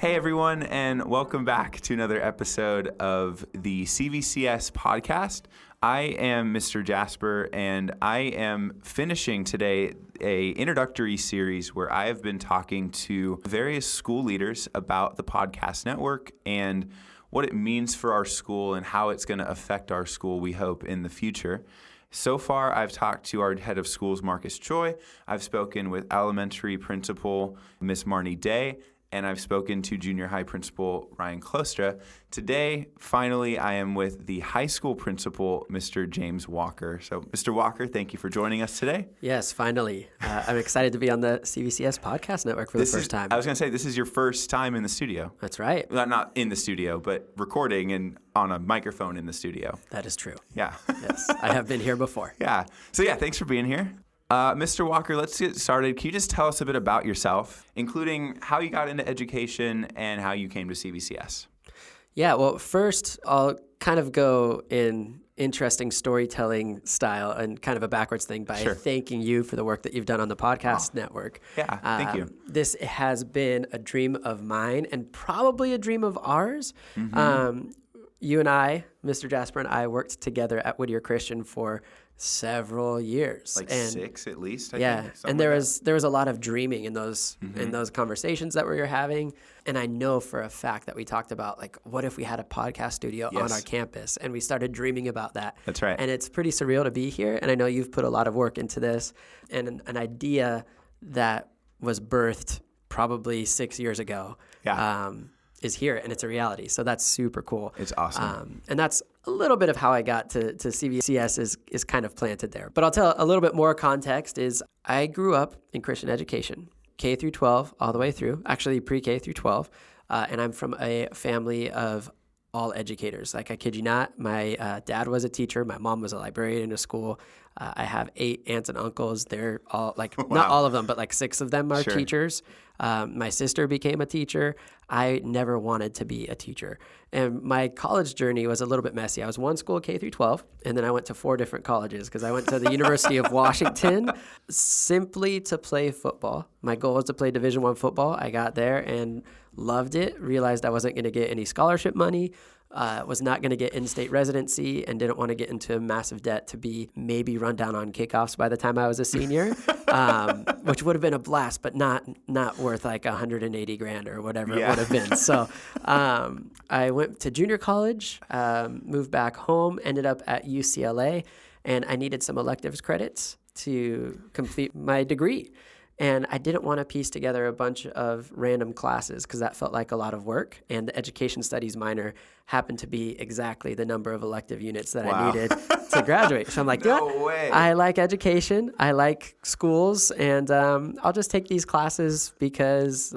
Hey everyone, and welcome back to another episode of the CVCS podcast. I am Mr. Jasper, and I am finishing today a introductory series where I have been talking to various school leaders about the podcast network and what it means for our school and how it's going to affect our school, we hope, in the future. So far, I've talked to our head of schools, Marcus Choi. I've spoken with elementary principal, Miss Marnie Day, and I've spoken to junior high principal Ryan Klostra. Today, finally, I am with the high school principal, Mr. James Walker. So, Mr. Walker, thank you for joining us today. Yes, finally. I'm excited to be on the CVCS podcast network for the first time. I was going to say, this is your first time in the studio. That's right. Not in the studio, but recording and on a microphone in the studio. That is true. Yeah. Yes, I have been here before. Yeah. So, thanks for being here. Mr. Walker, let's get started. Can you just tell us a bit about yourself, including how you got into education and how you came to CVCS? Yeah, well, first, I'll kind of go in interesting storytelling style and kind of a backwards thing by thanking you for the work that you've done on the podcast network. Yeah, thank you. This has been a dream of mine and probably a dream of ours. Mm-hmm. You and I, Mr. Jasper and I, worked together at Whittier Christian for several years, like 6 at least. I think, and there was a lot of dreaming in those conversations that we were having, and I know for a fact that we talked about, like, what if we had a podcast studio on our campus, and we started dreaming about that. That's right. And it's pretty surreal to be here, and I know you've put a lot of work into this, and an idea that was birthed probably 6 years ago. Is here, and it's a reality. So that's super cool. It's awesome. And that's a little bit of how I got to CVCS is kind of planted there. But I'll tell a little bit more context is I grew up in Christian education, K through 12, all the way through, actually pre-K through 12. And I'm from a family of all educators. Like, I kid you not, my dad was a teacher. My mom was a librarian in a school. I have 8 aunts and uncles. They're all not all of them, but 6 of them are teachers. My sister became a teacher. I never wanted to be a teacher. And my college journey was a little bit messy. I was one school, K through 12, and then I went to 4 different colleges because I went to the University of Washington simply to play football. My goal was to play Division I football. I got there and loved it, realized I wasn't going to get any scholarship money, was not going to get in-state residency, and didn't want to get into massive debt to be maybe run down on kickoffs by the time I was a senior, which would have been a blast, but not worth like $180,000 or whatever it would have been. So I went to junior college, moved back home, ended up at UCLA, and I needed some electives credits to complete my degree. And I didn't want to piece together a bunch of random classes because that felt like a lot of work. And the education studies minor happened to be exactly the number of elective units that I needed to graduate. So I'm like, no way. I like education, I like schools, and I'll just take these classes because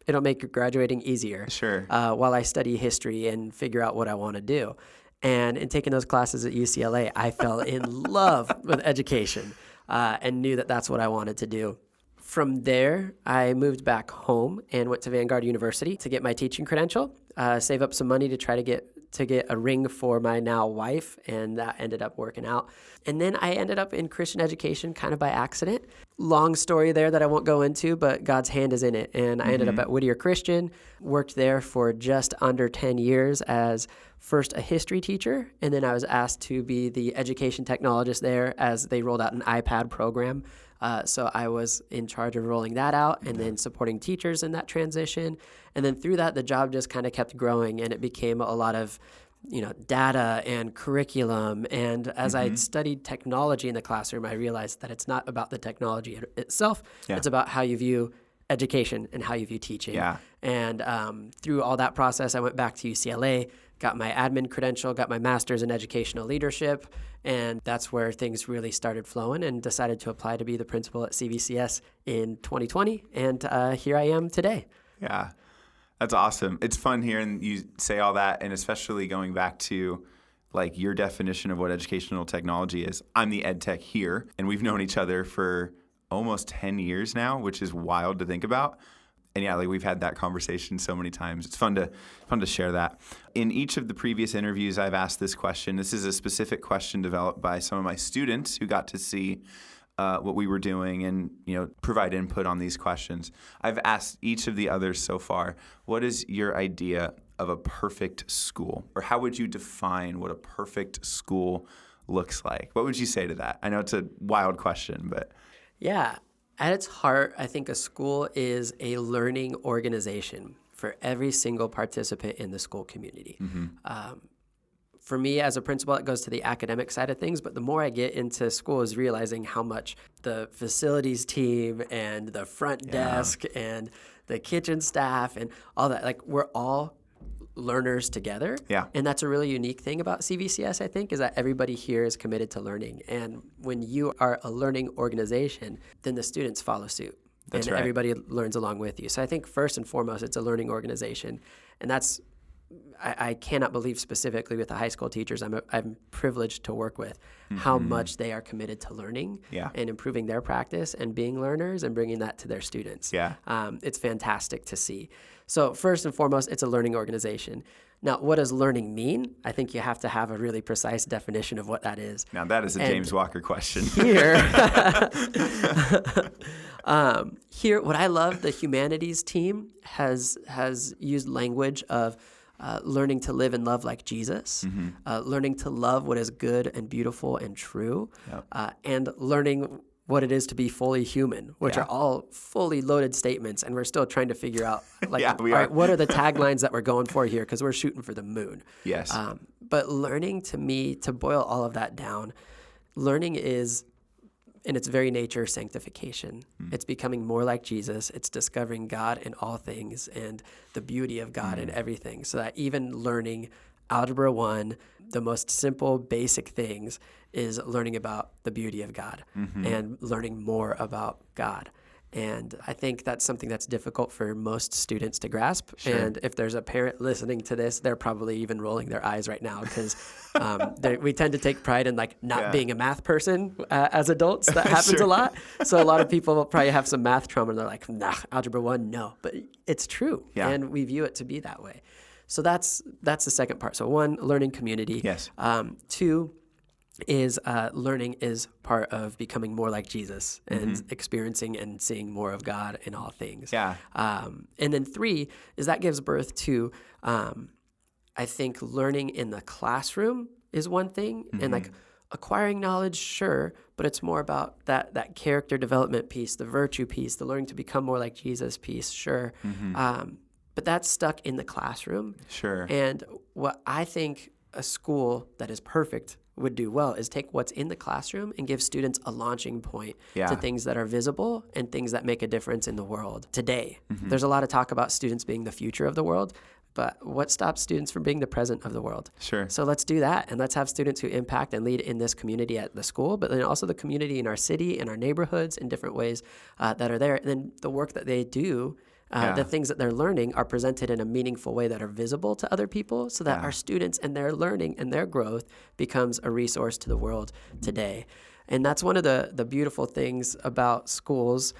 it'll make graduating easier. Sure. While I study history and figure out what I want to do. And in taking those classes at UCLA, I fell in love with education and knew that that's what I wanted to do. From there, I moved back home and went to Vanguard University to get my teaching credential, save up some money to try to get a ring for my now wife, and that ended up working out. And then I ended up in Christian education kind of by accident. Long story there that I won't go into, but God's hand is in it. And I ended up at Whittier Christian, worked there for just under 10 years as first a history teacher, and then I was asked to be the education technologist there as they rolled out an iPad program. So I was in charge of rolling that out and then supporting teachers in that transition. And then through that, the job just kind of kept growing, and it became a lot of, data and curriculum. And as I studied technology in the classroom, I realized that it's not about the technology itself. It's about how you view education and how you view teaching. Yeah. And through all that process, I went back to UCLA, got my admin credential, got my master's in educational leadership, and that's where things really started flowing, and decided to apply to be the principal at CVCS in 2020, and here I am today. Yeah, that's awesome. It's fun hearing you say all that, and especially going back to your definition of what educational technology is. I'm the ed tech here, and we've known each other for almost 10 years now, which is wild to think about. And we've had that conversation so many times. It's fun to share that. In each of the previous interviews, I've asked this question. This is a specific question developed by some of my students who got to see what we were doing and, provide input on these questions. I've asked each of the others so far, what is your idea of a perfect school? Or how would you define what a perfect school looks like? What would you say to that? I know it's a wild question, but... Yeah. At its heart, I think a school is a learning organization for every single participant in the school community. For me as a principal, it goes to the academic side of things, but the more I get into school is realizing how much the facilities team and the front desk and the kitchen staff and all that, like we're all learners together. Yeah. And that's a really unique thing about CVCS, I think, is that everybody here is committed to learning. And when you are a learning organization, then the students follow suit. That's and right. everybody learns along with you. So I think first and foremost, it's a learning organization. And that's, I cannot believe specifically with the high school teachers I'm privileged to work with, how much they are committed to learning and improving their practice and being learners and bringing that to their students. Yeah. It's fantastic to see. So first and foremost, it's a learning organization. Now, what does learning mean? I think you have to have a really precise definition of what that is. Now, that is a James Walker question. Here, what I love, the humanities team has used language of learning to live and love like Jesus, learning to love what is good and beautiful and true, and learning what it is to be fully human, which are all fully loaded statements. And we're still trying to figure out, like, all right, what are the taglines that we're going for here? Because we're shooting for the moon. Yes. But learning, to me, to boil all of that down, learning is, in its very nature, sanctification. It's becoming more like Jesus. It's discovering God in all things and the beauty of God in everything. So that even learning Algebra 1, the most simple, basic things, is learning about the beauty of God and learning more about God. And I think that's something that's difficult for most students to grasp. Sure. And if there's a parent listening to this, they're probably even rolling their eyes right now because we tend to take pride in not being a math person as adults. That happens a lot. So a lot of people will probably have some math trauma and they're like, nah, Algebra 1, no. But it's true. Yeah. And we view it to be that way. So that's the second part. So 1, learning community. Yes. 2 is learning is part of becoming more like Jesus and experiencing and seeing more of God in all things. Yeah. And then 3 is that gives birth to, I think, learning in the classroom is one thing, and acquiring knowledge, sure, but it's more about that character development piece, the virtue piece, the learning to become more like Jesus piece, sure. But that's stuck in the classroom. Sure. And what I think a school that is perfect would do well is take what's in the classroom and give students a launching point to things that are visible and things that make a difference in the world today. There's a lot of talk about students being the future of the world, but what stops students from being the present of the world? Sure. So let's do that, and let's have students who impact and lead in this community at the school, but then also the community in our city, in our neighborhoods, in different ways that are there. And then the work that they do, the things that they're learning are presented in a meaningful way that are visible to other people so that our students and their learning and their growth becomes a resource to the world today. And that's one of the beautiful things about schools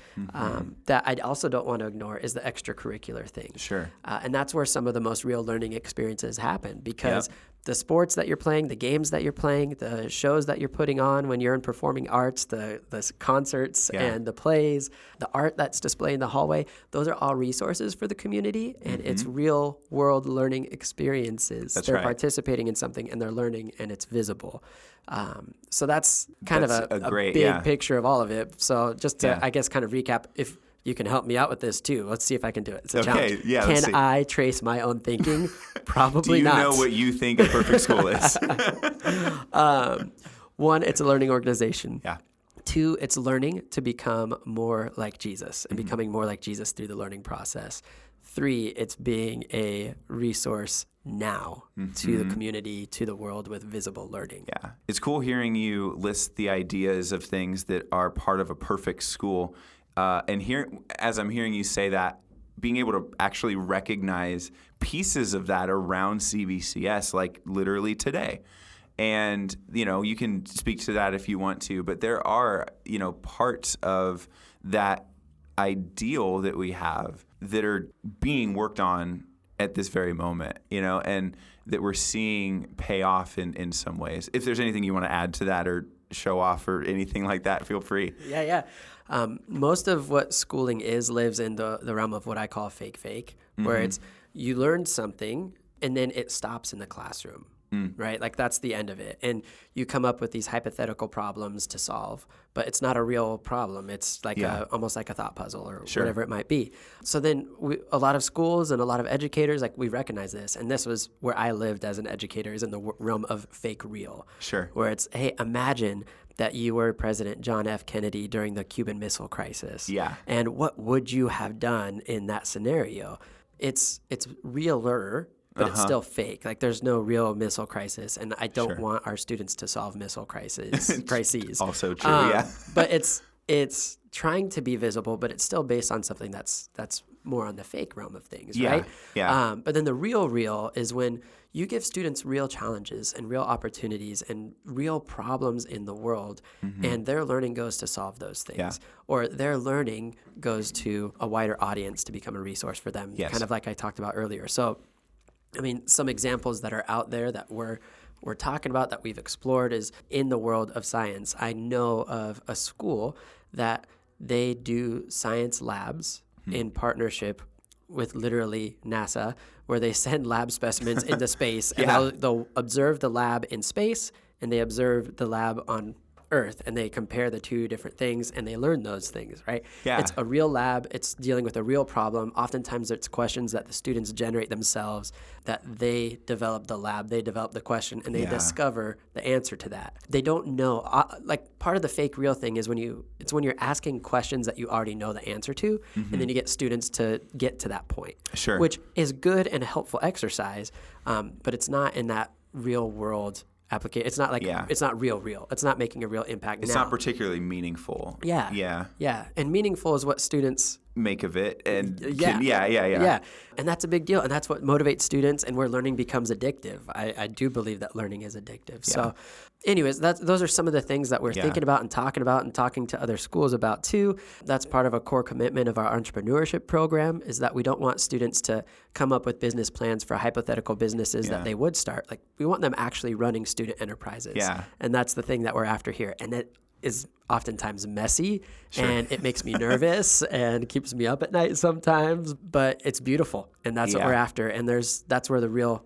that I also don't want to ignore is the extracurricular thing. Sure. And that's where some of the most real learning experiences happen because the sports that you're playing, the games that you're playing, the shows that you're putting on when you're in performing arts, the concerts and the plays, the art that's displayed in the hallway, those are all resources for the community, and it's real world learning experiences. They're participating in something and they're learning, and it's visible. So that's kind of a great, big picture of all of it. So just to, I guess, kind of recap, if you can help me out with this too. Let's see if I can do it. It's a challenge. Yeah, can I trace my own thinking? Probably not. Do you know what you think a perfect school is? 1, it's a learning organization. Yeah. 2, it's learning to become more like Jesus and becoming more like Jesus through the learning process. 3, it's being a resource now to the community, to the world with visible learning. Yeah. It's cool hearing you list the ideas of things that are part of a perfect school. And here, as I'm hearing you say that, being able to actually recognize pieces of that around CVCS, like literally today. And, you can speak to that if you want to, but there are, parts of that ideal that we have that are being worked on at this very moment, and that we're seeing pay off in some ways. If there's anything you want to add to that or show off or anything like that, feel free. Yeah. Most of what schooling lives in the realm of what I call fake, where it's you learn something and then it stops in the classroom, right? Like that's the end of it. And you come up with these hypothetical problems to solve, but it's not a real problem. It's like almost like a thought puzzle or whatever it might be. So then a lot of schools and a lot of educators, like we recognize this. And this was where I lived as an educator, is in the realm of fake real. Sure. Where it's, hey, imagine that you were President John F. Kennedy during the Cuban Missile Crisis. Yeah. And what would you have done in that scenario? It's realer, but it's still fake. Like there's no real missile crisis, and I don't want our students to solve missile crises. Also true, yeah. But it's trying to be visible, but it's still based on something that's more on the fake realm of things, right? Yeah. But then the real is when you give students real challenges and real opportunities and real problems in the world, and their learning goes to solve those things, or their learning goes to a wider audience to become a resource for them, kind of like I talked about earlier. So, I mean, some examples that are out there that we're talking about, that we've explored, is in the world of science. I know of a school that they do science labs in partnership with literally NASA, where they send lab specimens into space, and they'll observe the lab in space, and they observe the lab on Earth, and they compare the two different things, and they learn those things, right? Yeah. It's a real lab. It's dealing with a real problem. Oftentimes it's questions that the students generate themselves, that they develop the lab, they develop the question, and they discover the answer to that. They don't know. Like part of the fake real thing is when you're asking questions that you already know the answer to, and then you get students to get to that point, which is good and a helpful exercise, but it's not in that real world application. It's not like it's not real. It's not making a real impact. It's not particularly meaningful. Yeah. And meaningful is what students make of it, and and that's a big deal, and that's what motivates students, and where learning becomes addictive. I do believe that learning is addictive. So anyways, those are some of the things that we're thinking about and talking to other schools about too. That's part of a core commitment of our entrepreneurship program, is that we don't want students to come up with business plans for hypothetical businesses that they would start. Like we want them actually running student enterprises. And that's the thing that we're after here. And it is oftentimes messy, and it makes me nervous and keeps me up at night sometimes, but it's beautiful, and that's what we're after. And that's where the real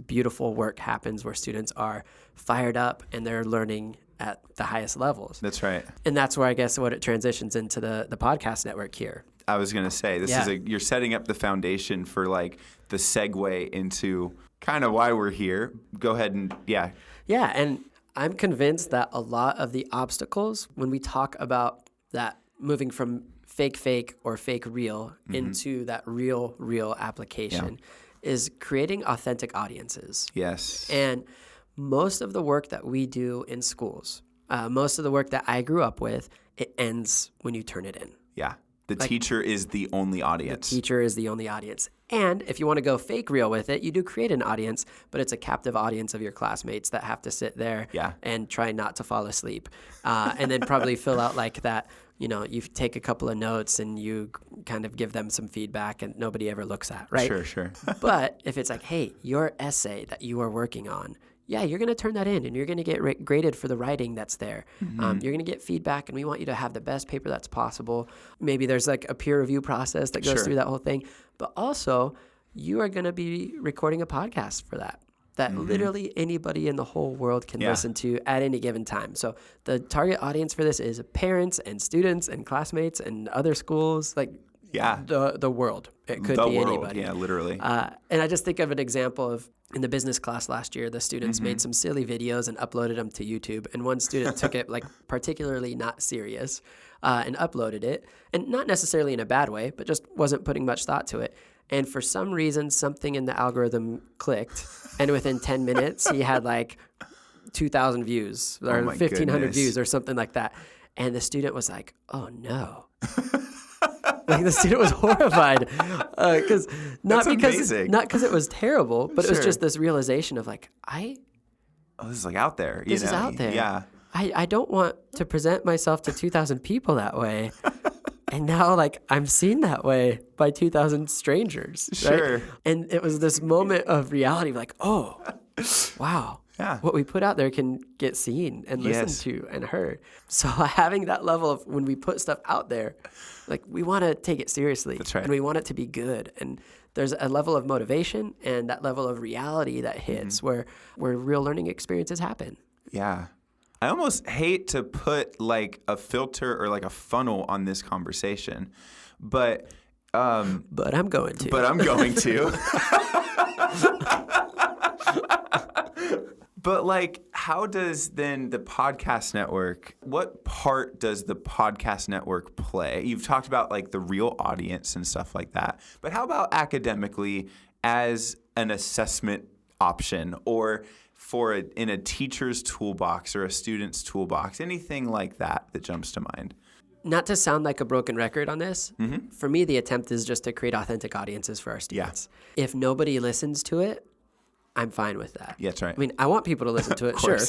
beautiful work happens, where students are fired up and they're learning at the highest levels. That's right. And that's where I guess what it transitions into the podcast network here. I was going to say, you're setting up the foundation for like the segue into kind of why we're here. Go ahead and Yeah, and I'm convinced that a lot of the obstacles when we talk about that moving from fake or fake real into that real application is creating authentic audiences. Yes. And most of the work that we do in schools, most of the work that I grew up with, it ends when you turn it in. Yeah. The teacher is the only audience. The teacher is the only audience. And if you want to go fake real with it, you do create an audience, but it's a captive audience of your classmates that have to sit there and try not to fall asleep. And then probably fill out like that, you take a couple of notes and you kind of give them some feedback and nobody ever looks at, right? Sure. But if it's like, hey, your essay that you are working on, you're going to turn that in, and you're going to get graded for the writing that's there. You're going to get feedback, and we want you to have the best paper that's possible. Maybe there's like a peer review process that goes through that whole thing. But also, you are going to be recording a podcast for that literally anybody in the whole world can listen to at any given time. So the target audience for this is parents and students and classmates and other schools, like the world. It could be anybody. Yeah, literally. And I just think of an example of in the business class last year, the students made some silly videos and uploaded them to YouTube. And one student took it like particularly not serious and uploaded it. And not necessarily in a bad way, but just wasn't putting much thought to it. And for some reason, something in the algorithm clicked. And within 10 minutes, he had like 2,000 views or 1,500 views or something like that. And the student was like, oh no. Like the student was horrified because not because it was terrible, but it was just this realization of like, this is like out there. This is out there. Yeah. I don't want to present myself to 2,000 people that way. And now, like, I'm seen that way by 2,000 strangers. Sure. Right? And it was this moment of reality, like, oh, wow. Yeah. What we put out there can get seen and listened to and heard. So having that level of when we put stuff out there, like we want to take it seriously. That's right. And we want it to be good. And there's a level of motivation and that level of reality that hits where real learning experiences happen. Yeah. I almost hate to put like a filter or like a funnel on this conversation, but I'm going to. But I'm going to. But like, how does then the podcast network, what part does the podcast network play? You've talked about like the real audience and stuff like that, but how about academically as an assessment option or in a teacher's toolbox or a student's toolbox, anything like that jumps to mind? Not to sound like a broken record on this, for me, the attempt is just to create authentic audiences for our students. Yeah. If nobody listens to it, I'm fine with that. Yeah, that's right. I mean, I want people to listen to it, sure,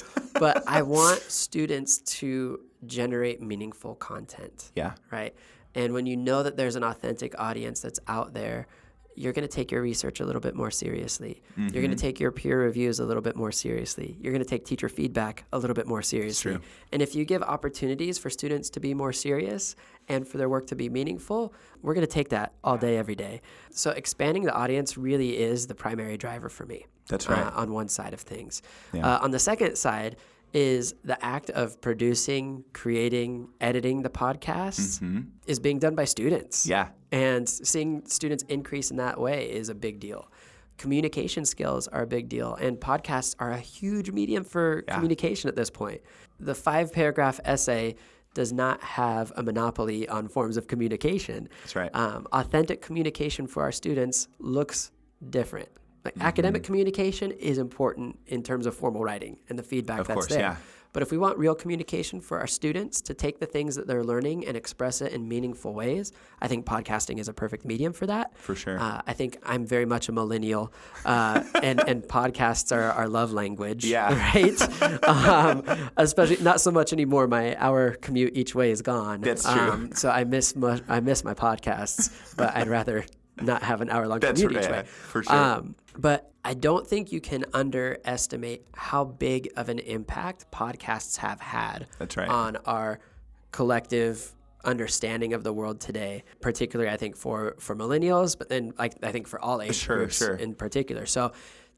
but I want students to generate meaningful content. Yeah. Right? And when you know that there's an authentic audience that's out there, you're going to take your research a little bit more seriously. You're going to take your peer reviews a little bit more seriously. You're going to take teacher feedback a little bit more seriously. True. And if you give opportunities for students to be more serious and for their work to be meaningful, we're going to take that all day, every day. So expanding the audience really is the primary driver for me. That's right. On one side of things. Yeah. On the second side is the act of producing, creating, editing the podcasts is being done by students. Yeah. And seeing students increase in that way is a big deal. Communication skills are a big deal, and podcasts are a huge medium for communication at this point. The 5-paragraph essay does not have a monopoly on forms of communication. That's right. Authentic communication for our students looks different. Like academic communication is important in terms of formal writing and the feedback that's there. Yeah. But if we want real communication for our students to take the things that they're learning and express it in meaningful ways, I think podcasting is a perfect medium for that. For sure. I think I'm very much a millennial, and podcasts are our love language. Yeah. Right? Especially not so much anymore. My hour commute each way is gone. That's true. So I miss my podcasts, but I'd rather not have an hour-long commute each way. For sure. But I don't think you can underestimate how big of an impact podcasts have had on our collective understanding of the world today, particularly I think for millennials, but then I think for all age groups in particular. So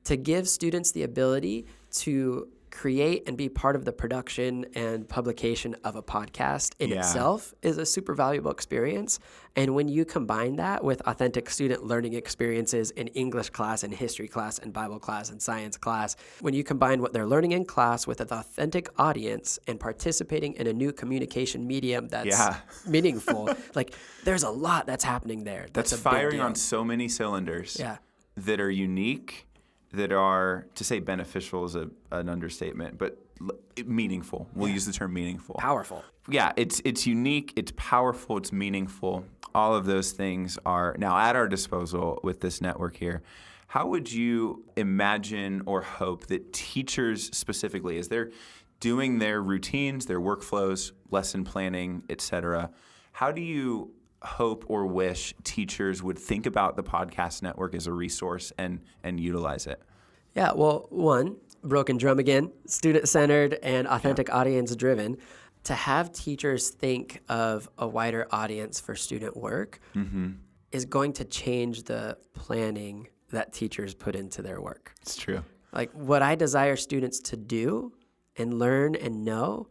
to give students the ability to create and be part of the production and publication of a podcast in itself is a super valuable experience. And when you combine that with authentic student learning experiences in English class and history class and Bible class and science class, when you combine what they're learning in class with an authentic audience and participating in a new communication medium that's meaningful, like there's a lot that's happening there. That's firing on so many cylinders that are unique, that are, to say beneficial is an understatement, but meaningful. We'll use the term meaningful. Powerful. Yeah, it's unique, it's powerful, it's meaningful. All of those things are now at our disposal with this network here. How would you imagine or hope that teachers specifically, as they're doing their routines, their workflows, lesson planning, et cetera, how do you hope or wish teachers would think about the podcast network as a resource and utilize it? Yeah, well, one, broken drum again, student-centered and authentic audience-driven. To have teachers think of a wider audience for student work is going to change the planning that teachers put into their work. It's true. Like what I desire students to do and learn and know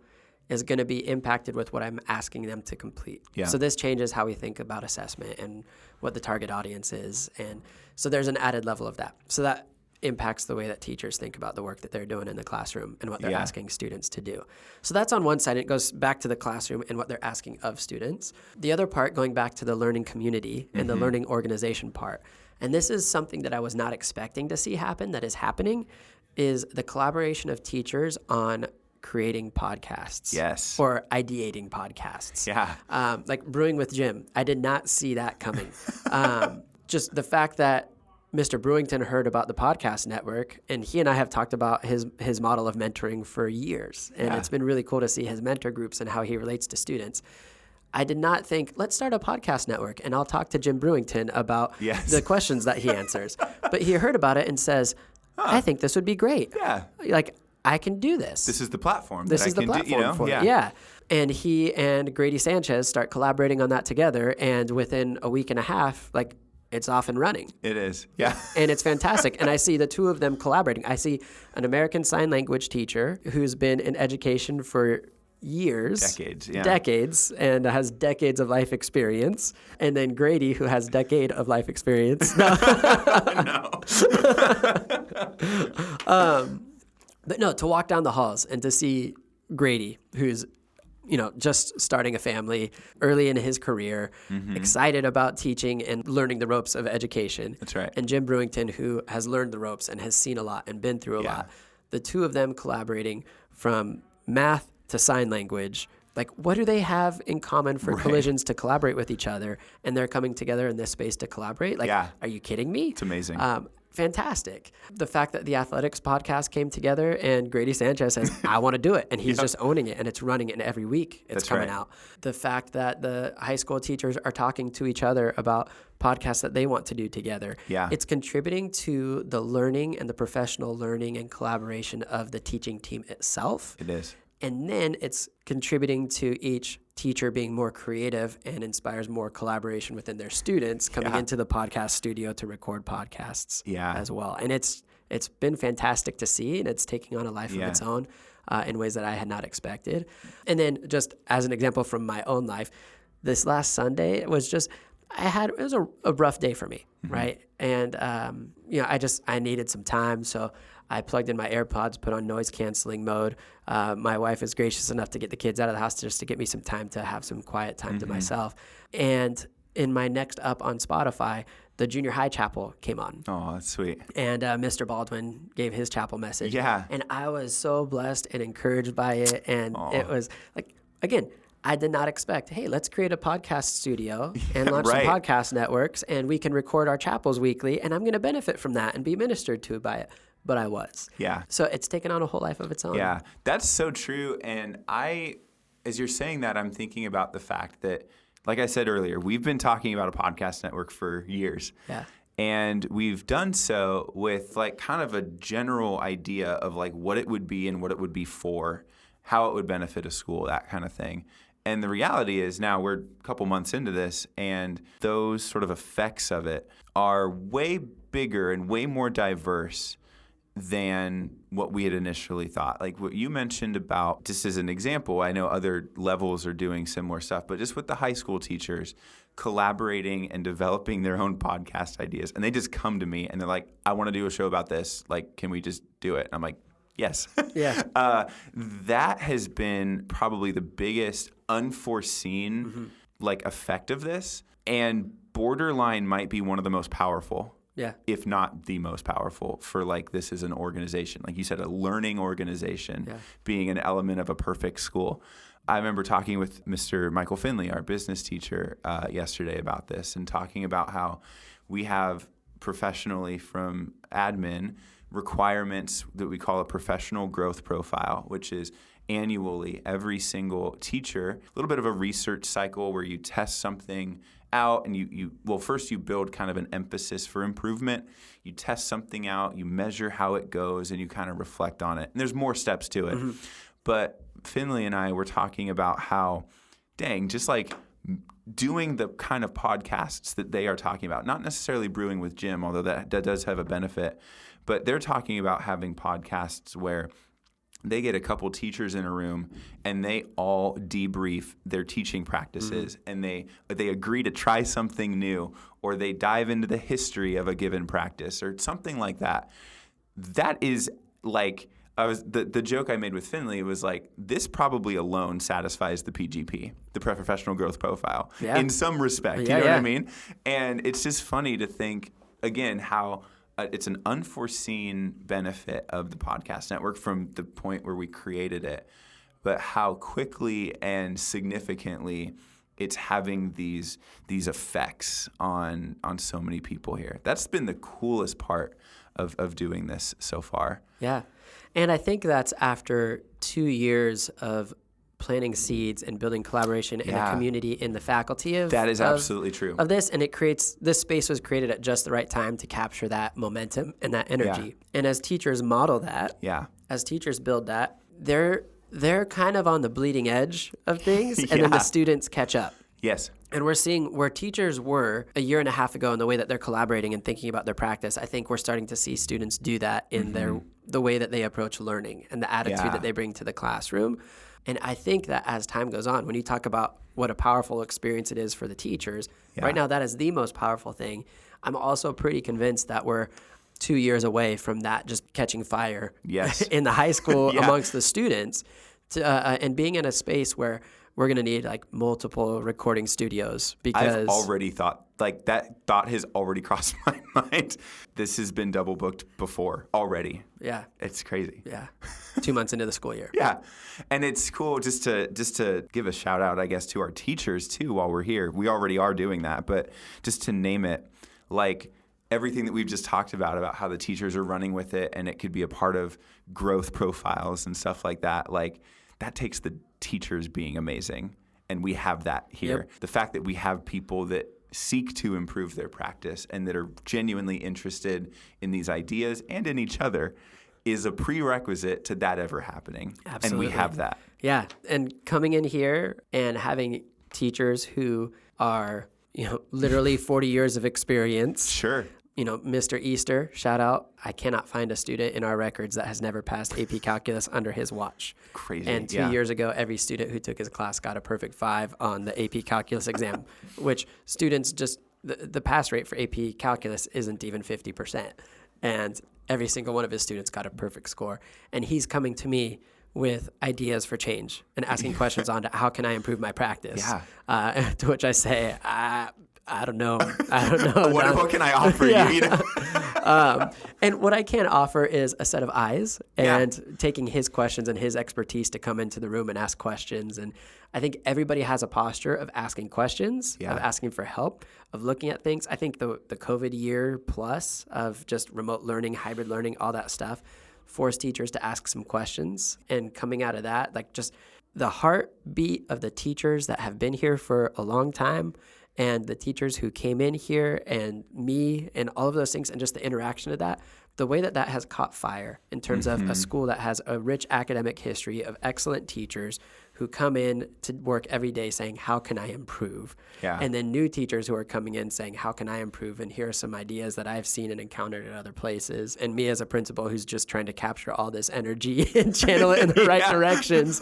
is going to be impacted with what I'm asking them to complete. Yeah. So this changes how we think about assessment and what the target audience is. And so there's an added level of that. So that impacts the way that teachers think about the work that they're doing in the classroom and what they're asking students to do. So that's on one side. It goes back to the classroom and what they're asking of students. The other part, going back to the learning community and the learning organization part. And this is something that I was not expecting to see happen that is happening, is the collaboration of teachers on creating podcasts. Yes. Or ideating podcasts. Yeah. Like Brewing with Jim. I did not see that coming. Just the fact that Mr. Brewington heard about the podcast network, and he and I have talked about his model of mentoring for years. And it's been really cool to see his mentor groups and how he relates to students. I did not think, let's start a podcast network and I'll talk to Jim Brewington about the questions that he answers. But he heard about it and says, I think this would be great. Yeah. Like, I can do this. This is the platform. This that is I the can platform do, for it. Yeah. Yeah. And he and Grady Sanchez start collaborating on that together. And within a week and a half, like, it's off and running. It is. Yeah. And it's fantastic. And I see the two of them collaborating. I see an American Sign Language teacher who's been in education for years. Decades, and has decades of life experience. And then Grady, who has decade of life experience. No. But no, to walk down the halls and to see Grady, who's just starting a family early in his career, excited about teaching and learning the ropes of education. That's right. And Jim Brewington, who has learned the ropes and has seen a lot and been through a lot. The two of them collaborating from math to sign language. Like, what do they have in common for collisions to collaborate with each other? And they're coming together in this space to collaborate? Like, are you kidding me? It's amazing. Fantastic. The fact that the athletics podcast came together and Grady Sanchez says, I want to do it. And he's just owning it, and it's running it every week. It's coming out. The fact that the high school teachers are talking to each other about podcasts that they want to do together. It's contributing to the learning and the professional learning and collaboration of the teaching team itself. It is. And then it's contributing to each teacher being more creative and inspires more collaboration within their students coming into the podcast studio to record podcasts as well. And it's been fantastic to see, and it's taking on a life of its own in ways that I had not expected. And then just as an example from my own life, this last Sunday was just, it was a rough day for me, right? And, I needed some time. So I plugged in my AirPods, put on noise canceling mode. My wife is gracious enough to get the kids out of the house just to get me some time to have some quiet time to myself. And in my next up on Spotify, the junior high chapel came on. Oh, that's sweet. And Mr. Baldwin gave his chapel message. Yeah. And I was so blessed and encouraged by it. And it was like, again, I did not expect, hey, let's create a podcast studio and launch some podcast networks, and we can record our chapels weekly, and I'm going to benefit from that and be ministered to by it. But I was. Yeah. So it's taken on a whole life of its own. Yeah, that's so true. And as you're saying that, I'm thinking about the fact that, like I said earlier, we've been talking about a podcast network for years. Yeah. And we've done so with like kind of a general idea of like what it would be and what it would be for, how it would benefit a school, that kind of thing. And the reality is now we're a couple months into this, and those sort of effects of it are way bigger and way more diverse than what we had initially thought. Like what you mentioned about, just as an example, I know other levels are doing similar stuff, but just with the high school teachers collaborating and developing their own podcast ideas. And they just come to me and they're like, I want to do a show about this. Like, can we just do it? And I'm like, yes. Yeah. That has been probably the biggest unforeseen like effect of this, and borderline might be one of the most powerful. Yeah. If not the most powerful for like this is an organization. Like you said, a learning organization being an element of a perfect school. I remember talking with Mr. Michael Finley, our business teacher, yesterday about this, and talking about how we have professionally from admin requirements that we call a professional growth profile, which is annually every single teacher, a little bit of a research cycle where you test something out and you first you build kind of an emphasis for improvement. You test something out, you measure how it goes, and you kind of reflect on it. And there's more steps to it. But Finley and I were talking about how, just like doing the kind of podcasts that they are talking about, not necessarily brewing with Jim, although that does have a benefit, but they're talking about having podcasts where they get a couple teachers in a room and they all debrief their teaching practices and they agree to try something new, or they dive into the history of a given practice or something like that. That is like, the joke I made with Finley was like, this probably alone satisfies the PGP, the professional growth profile, in some respect. You know what I mean? And it's just funny to think, again, how it's an unforeseen benefit of the podcast network from the point where we created it, but how quickly and significantly it's having these effects on so many people here. That's been the coolest part of doing this so far. Yeah. And I think that's after 2 years of planting seeds and building collaboration and a community in the faculty of that is absolutely true of this, and this space was created at just the right time to capture that momentum and that energy. And as teachers model that, as teachers build that, they're kind of on the bleeding edge of things, and then the students catch up. Yes. And we're seeing where teachers were a year and a half ago in the way that they're collaborating and thinking about their practice. I think we're starting to see students do that in the way that they approach learning and the attitude that they bring to the classroom. And I think that as time goes on, when you talk about what a powerful experience it is for the teachers, right now that is the most powerful thing. I'm also pretty convinced that we're 2 years away from that just catching fire in the high school amongst the students and being in a space where we're going to need like multiple recording studios because I've already thought, like that thought has already crossed my mind. This has been double booked before already. Yeah. It's crazy. Yeah. 2 months into the school year. Yeah. And it's cool just to give a shout out, I guess, to our teachers too while we're here. We already are doing that, but just to name it, like everything that we've just talked about how the teachers are running with it and it could be a part of growth profiles and stuff like that. Like that takes the teachers being amazing. And we have that here. Yep. The fact that we have people that seek to improve their practice and that are genuinely interested in these ideas and in each other is a prerequisite to that ever happening. Absolutely. And we have that. Yeah. And coming in here and having teachers who are, literally 40 years of experience. Sure. Mr. Easter, shout out. I cannot find a student in our records that has never passed AP Calculus under his watch. Crazy. And 2 years ago, every student who took his class got a perfect 5 on the AP Calculus exam, which students just, the pass rate for AP Calculus isn't even 50%. And every single one of his students got a perfect score. And he's coming to me with ideas for change and asking questions on how can I improve my practice? Yeah. To which I say, I don't know. What can I offer you? And what I can offer is a set of eyes and taking his questions and his expertise to come into the room and ask questions. And I think everybody has a posture of asking questions, of asking for help, of looking at things. I think the COVID year plus of just remote learning, hybrid learning, all that stuff forced teachers to ask some questions. And coming out of that, like just the heartbeat of the teachers that have been here for a long time and the teachers who came in here and me and all of those things and just the interaction of that, the way that has caught fire in terms of a school that has a rich academic history of excellent teachers who come in to work every day saying, how can I improve? Yeah. And then new teachers who are coming in saying, how can I improve? And here are some ideas that I've seen and encountered at other places. And me as a principal who's just trying to capture all this energy and channel it in the right directions.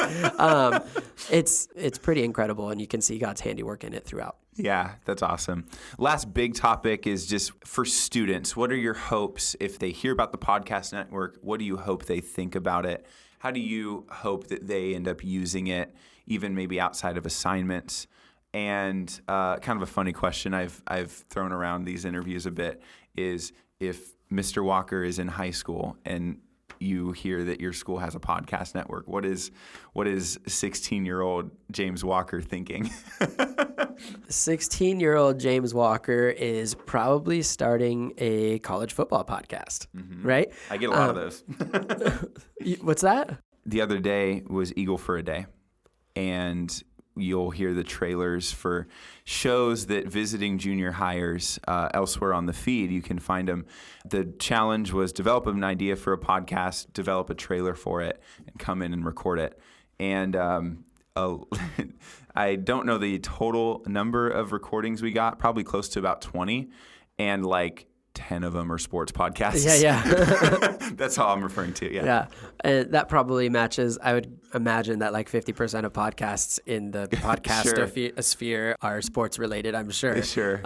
It's pretty incredible. And you can see God's handiwork in it throughout. Yeah, that's awesome. Last big topic is just for students. What are your hopes if they hear about the podcast network? What do you hope they think about it? How do you hope that they end up using it, even maybe outside of assignments? And kind of a funny question I've thrown around these interviews a bit is if Mr. Walker is in high school and you hear that your school has a podcast network, what is 16-year-old James Walker thinking? 16-year-old James Walker is probably starting a college football podcast, right? I get a lot of those. What's that? The other day was Eagle for a Day, and you'll hear the trailers for shows that visiting junior hires elsewhere on the feed. You can find them. The challenge was develop an idea for a podcast, develop a trailer for it, and come in and record it. And I don't know the total number of recordings we got, probably close to about 20, and like 10 of them are sports podcasts. Yeah. That's all I'm referring to. Yeah. And that probably matches. I would imagine that like 50% of podcasts in the podcast sphere are sports related, I'm sure. Sure.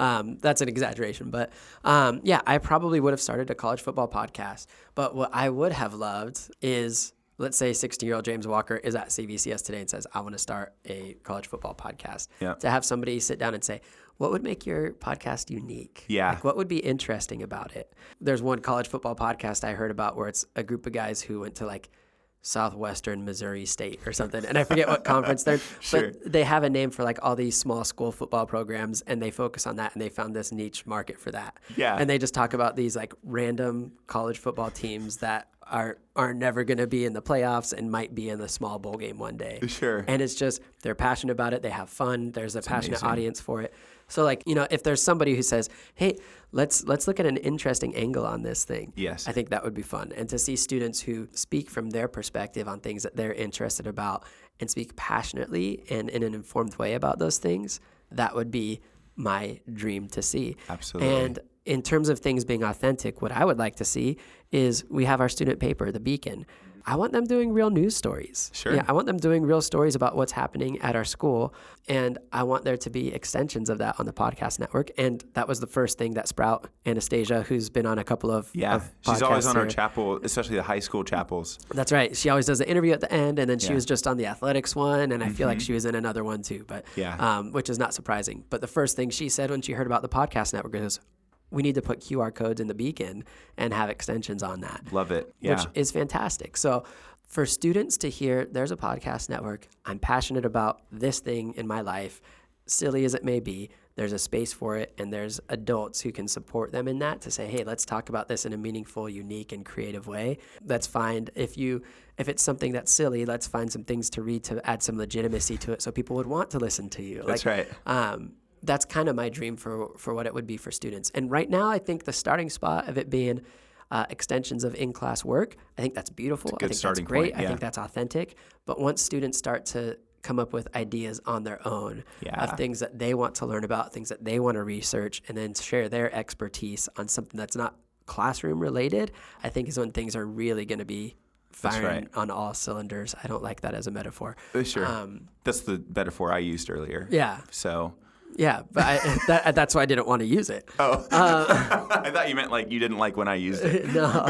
That's an exaggeration. But I probably would have started a college football podcast. But what I would have loved is, let's say 16-year-old James Walker is at CVCS today and says, I want to start a college football podcast. Yeah. To have somebody sit down and say, what would make your podcast unique? Yeah. Like, what would be interesting about it? There's one college football podcast I heard about where it's a group of guys who went to like Southwestern Missouri State or something. And I forget what conference they're, Sure. But they have a name for like all these small school football programs and they focus on that and they found this niche market for that. Yeah. And they just talk about these like random college football teams that are never going to be in the playoffs and might be in the small bowl game one day. Sure. And it's just, they're passionate about it. They have fun. There's a passionate amazing. audience for it. So like, you know, if there's somebody who says, hey, let's look at an interesting angle on this thing. Yes. I think that would be fun. And to see students who speak from their perspective on things that they're interested about and speak passionately and in an informed way about those things, that would be my dream to see. Absolutely. And in terms of things being authentic, what I would like to see is we have our student paper, The Beacon. I want them doing real news stories. Sure. Yeah, I want them doing real stories about what's happening at our school. And I want there to be extensions of that on the podcast network. And that was the first thing that Sprout Anastasia, who's been on a couple of she's always on here. our chapel, especially the high school chapels. That's right. She always does the interview at the end, and then she was just on the athletics one, and I feel like she was in another one too, but which is not surprising. But the first thing she said when she heard about the podcast network is, we need to put QR codes in the Beacon and have extensions on that. Love it. Yeah. Which is fantastic. So for students to hear there's a podcast network, I'm passionate about this thing in my life, silly as it may be, there's a space for it, and there's adults who can support them in that to say, hey, let's talk about this in a meaningful, unique, and creative way. Let's find, if it's something that's silly, let's find some things to read to add some legitimacy to it so people would want to listen to you. That's right. That's kind of my dream for what it would be for students. And right now, I think the starting spot of it being extensions of in-class work, I think that's beautiful. I think that's great. I think that's authentic. But once students start to come up with ideas on their own of things that they want to learn about, things that they want to research, and then share their expertise on something that's not classroom related, I think is when things are really going to be firing on all cylinders. I don't like that as a metaphor. Sure. That's the metaphor I used earlier. Yeah. So... Yeah, but that's why I didn't want to use it. Oh, I thought you meant like you didn't like when I used it. No.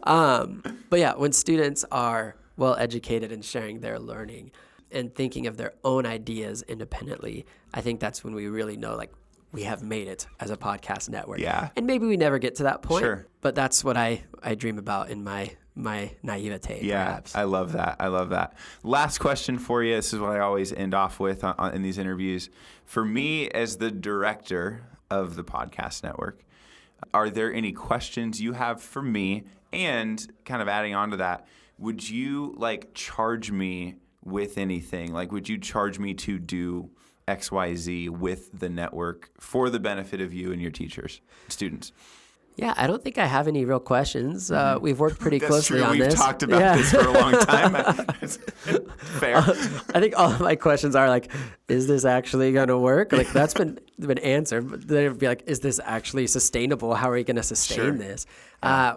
But yeah, when students are well educated and sharing their learning and thinking of their own ideas independently, I think that's when we really know, like, we have made it as a podcast network. Yeah. And maybe we never get to that point. Sure. But that's what I dream about in my naivete, perhaps. I love that. I love that. Last question for you. This is what I always end off with in these interviews. For me, as the director of the podcast network, are there any questions you have for me? And kind of adding on to that, would you charge me with anything? Like, would you charge me to do XYZ with the network for the benefit of you and your teachers, students? Yeah, I don't think I have any real questions. We've worked pretty That's closely true. on We've this. talked about this for a long time. Fair. I think all of my questions are like, is this actually going to work? Like, that's been answered. But then it'd be like, is this actually sustainable? How are you going to sustain this?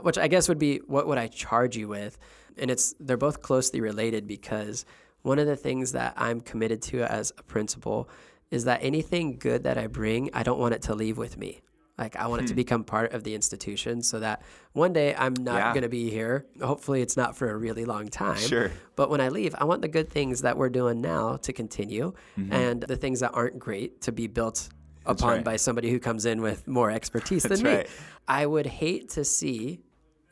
Which I guess would be, what would I charge you with? And they're both closely related, because one of the things that I'm committed to as a principal is that anything good that I bring, I don't want it to leave with me. Like, I want it to become part of the institution so that one day I'm not going to be here. Hopefully it's not for a really long time. Sure. But when I leave, I want the good things that we're doing now to continue, and the things that aren't great to be built upon by somebody who comes in with more expertise than me. I would hate to see,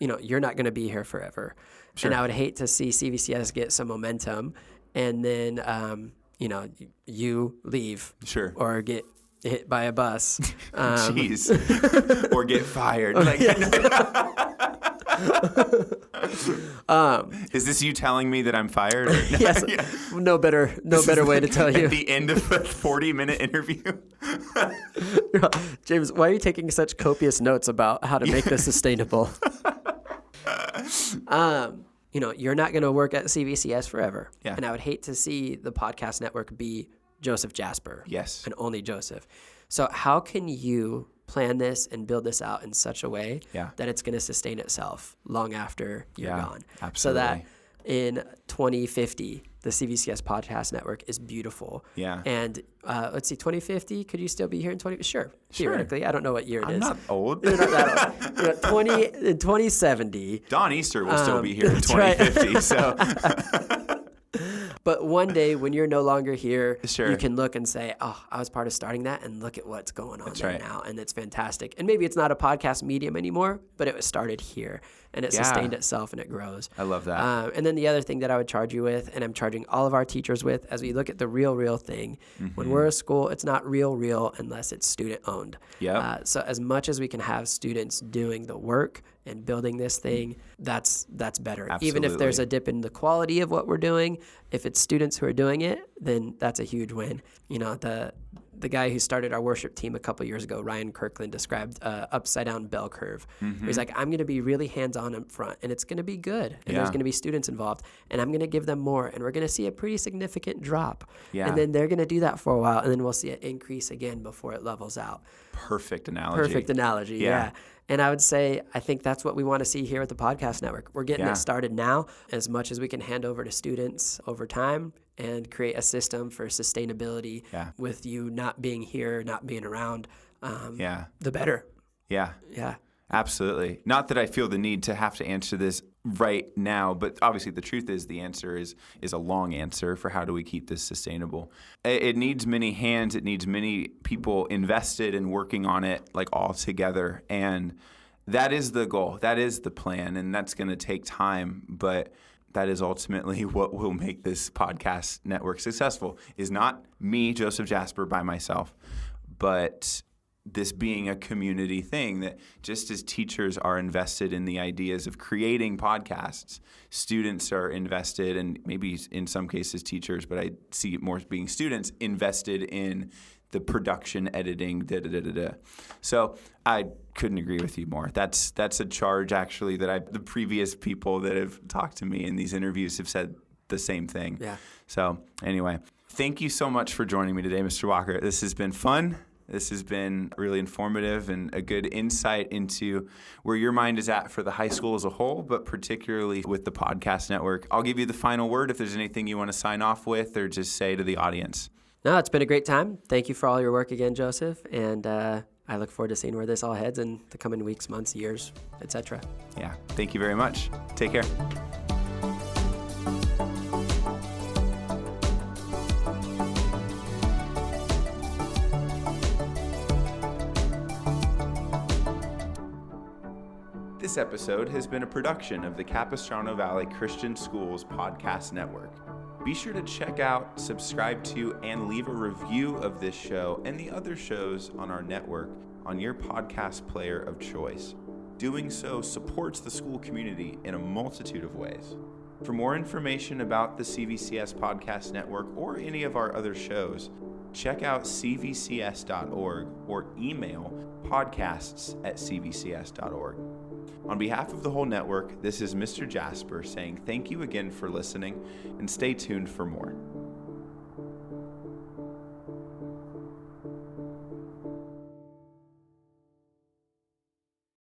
you're not going to be here forever. Sure. And I would hate to see CVCS get some momentum and then, you leave or get hit by a bus. Jeez. Or get fired. Is this you telling me that I'm fired? Or? Yes. No better way to tell you. At the end of a 40-minute interview? James, why are you taking such copious notes about how to make this sustainable? You're not going to work at CVCS forever. Yeah. And I would hate to see the podcast network be Joseph Jasper. Yes. And only Joseph. So how can you plan this and build this out in such a way that it's going to sustain itself long after you're gone? Absolutely. So that in 2050, the CVCS podcast network is beautiful. Yeah. And let's see, 2050, could you still be here in 20? Sure. Theoretically. I don't know what year it is. I'm not old. You're not that old. In 2070. Don Easter will still be here in 2050. Right. So. But one day when you're no longer here, Sure. you can look and say, oh, I was part of starting that, and look at what's going on now. And it's fantastic. And maybe it's not a podcast medium anymore, but it was started here, and it sustained itself, and it grows. I love that. And then the other thing that I would charge you with, and I'm charging all of our teachers with, as we look at the real thing, when we're a school, it's not real unless it's student-owned. Yeah. So as much as we can have students doing the work and building this thing, that's better. Absolutely. Even if there's a dip in the quality of what we're doing, if it's students who are doing it, then that's a huge win. The guy who started our worship team a couple years ago, Ryan Kirkland, described upside down bell curve. Mm-hmm. He's like, I'm going to be really hands-on up front, and it's going to be good, and there's going to be students involved, and I'm going to give them more, and we're going to see a pretty significant drop. Yeah. And then they're going to do that for a while, and then we'll see it increase again before it levels out. Perfect analogy. Yeah. And I would say, I think that's what we want to see here at the Podcast Network. We're getting it started now, as much as we can hand over to students over time and create a system for sustainability with you not being here, not being around, the better. Yeah. Yeah. Absolutely. Not that I feel the need to have to answer this right now, but obviously the truth is the answer is a long answer for how do we keep this sustainable. It needs many hands. It needs many people invested in working on it, like all together. And that is the goal. That is the plan. And that's going to take time. But that is ultimately what will make this podcast network successful, is not me, Joseph Jasper, by myself, but this being a community thing, that just as teachers are invested in the ideas of creating podcasts, students are invested, and maybe in some cases teachers, but I see it more as being students invested in the production, editing, So I couldn't agree with you more. That's a charge actually that the previous people that have talked to me in these interviews have said the same thing. Yeah. So anyway, thank you so much for joining me today, Mr. Walker. This has been fun. This has been really informative and a good insight into where your mind is at for the high school as a whole, but particularly with the podcast network. I'll give you the final word if there's anything you want to sign off with or just say to the audience. No, it's been a great time. Thank you for all your work again, Joseph. And I look forward to seeing where this all heads in the coming weeks, months, years, etc. Yeah. Thank you very much. Take care. This episode has been a production of the Capistrano Valley Christian Schools Podcast Network. Be sure to check out, subscribe to, and leave a review of this show and the other shows on our network on your podcast player of choice. Doing so supports the school community in a multitude of ways. For more information about the CVCS Podcast Network or any of our other shows, check out cvcs.org or email podcasts@cvcs.org. On behalf of the whole network, this is Mr. Jasper saying thank you again for listening, and stay tuned for more.